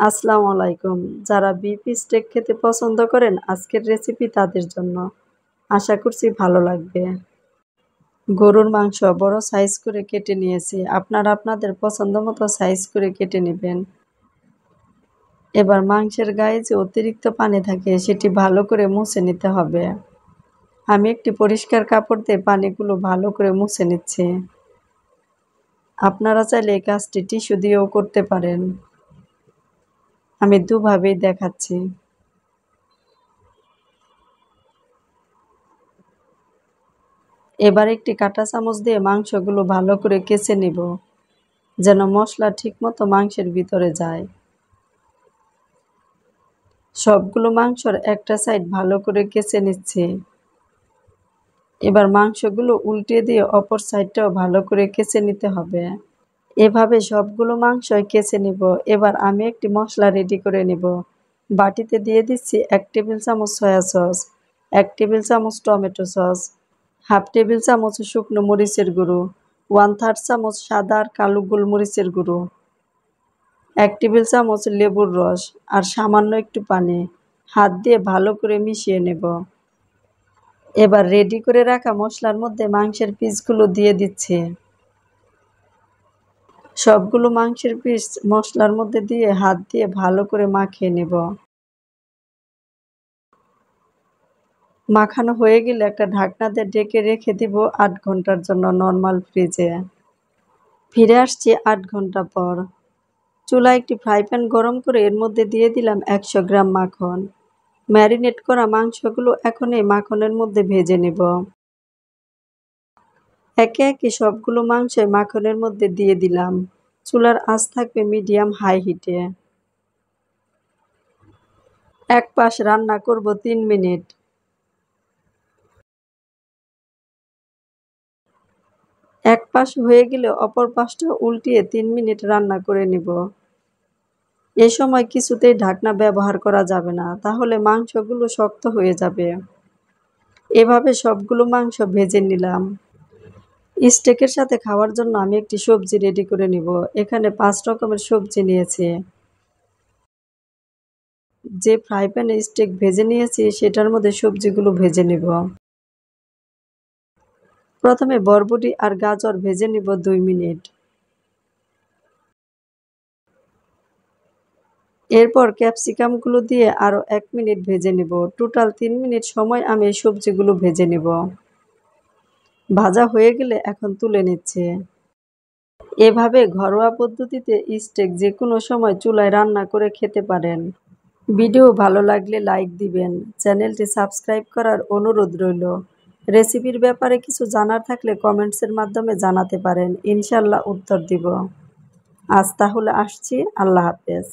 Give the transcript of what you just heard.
আসসালামু আলাইকুম। যারা বিফ স্টেক খেতে পছন্দ করেন, আজকের রেসিপি তাদের জন্য। আশা করছি ভালো লাগবে। গরুর মাংস বড় সাইজ করে কেটে নিয়েছি। আপনারা আপনাদের পছন্দ মতো সাইজ করে কেটে নেবেন। এবার মাংসের গায়ে যে অতিরিক্ত পানি থাকে সেটি ভালো করে মুছে নিতে হবে। আমি একটি পরিষ্কার কাপড় দিয়ে পানিগুলো ভালো করে মুছে নিচ্ছি। আপনারা চাইলে এই কাজটি টিস্যু দিয়েও করতে পারেন। আমি দুভাবেই দেখাচ্ছি। এবার একটি কাঁটা চামচ দিয়ে মাংসগুলো ভালো করে কেচে নিব, যেন মশলা ঠিকমতো মাংসের ভিতরে যায়। সবগুলো মাংসর একটা সাইড ভালো করে কেচে নিচ্ছি। এবার মাংসগুলো উল্টিয়ে দিয়ে অপর সাইডটাও ভালো করে কেচে নিতে হবে। এভাবে সবগুলো মাংসই কেচে নিব। এবার আমি একটি মশলা রেডি করে নিব। বাটিতে দিয়ে দিচ্ছি 1 টেবিল চামচ সয়া সস, 1 টেবিল চামচ টমেটো সস, হাফ টেবিল চামচ শুকনো মরিচের গুঁড়ো, 1/3 চামচ সাদা আর কালো গোলমরিচের গুঁড়ো, 1 টেবিল চামচ লেবুর রস আর সামান্য একটু পানি। হাত দিয়ে ভালো করে মিশিয়ে নেব। এবার রেডি করে রাখা মশলার মধ্যে মাংসের পিসগুলো দিয়ে দিচ্ছি। সবগুলো মাংসের পিস মশলার মধ্যে দিয়ে হাত দিয়ে ভালো করে মাখিয়ে নেব। মাখানো হয়ে গেলে একটা ঢাকনা দিয়ে ঢেকে রেখে দিব 8 ঘন্টার জন্য নরমাল ফ্রিজে। ফিরে আসছি 8 ঘন্টা পর। চুলায় একটি ফ্রাই প্যান গরম করে এর মধ্যে দিয়ে দিলাম 100 গ্রাম মাখন। ম্যারিনেট করা মাংসগুলো এখন এই মাখনের মধ্যে ভেজে নেব। একে একে সবগুলো মাংসই মাখনের মধ্যে দিয়ে দিলাম। চুলার আঁচ থাকবে মিডিয়াম হাই হিটে। এক পাশ রান্না করব 3 মিনিট। এক পাশ হয়ে গেলে অপর পাশটা উল্টিয়ে 3 মিনিট রান্না করে নেব। এ সময় কিছুতেই ঢাকনা ব্যবহার করা যাবে না, তাহলে মাংসগুলো শক্ত হয়ে যাবে। এভাবে সবগুলো মাংস ভেজে নিলাম। স্টেকের সাথে খাওয়ার জন্য আমি একটি সবজি রেডি করে নিব। এখানে 5 রকমের সবজি নিয়েছি। যে ফ্রাই প্যানে স্টেক ভেজে নিয়েছি সেটার মধ্যে সবজিগুলো ভেজে নিব। প্রথমে বরবটি আর গাজর ভেজে নিব 2 মিনিট। এরপর ক্যাপসিকামগুলো দিয়ে আরও 1 মিনিট ভেজে নেব। টোটাল 3 মিনিট সময় আমি এই সবজিগুলো ভেজে নেব। ভাজা হয়ে গেলে এখন তুলে নিচ্ছে। এভাবে ঘরোয়া পদ্ধতিতে স্টেক যে কোনো সময় চুলায় রান্না করে খেতে পারেন। ভিডিও ভালো লাগলে লাইক দিবেন। চ্যানেলটি সাবস্ক্রাইব করার অনুরোধ রইল। রেসিপির ব্যাপারে কিছু জানার থাকলে কমেন্টসের মাধ্যমে জানাতে পারেন। ইনশাল্লাহ উত্তর দিব। আজ তাহলে আসছি। আল্লাহ হাফেজ।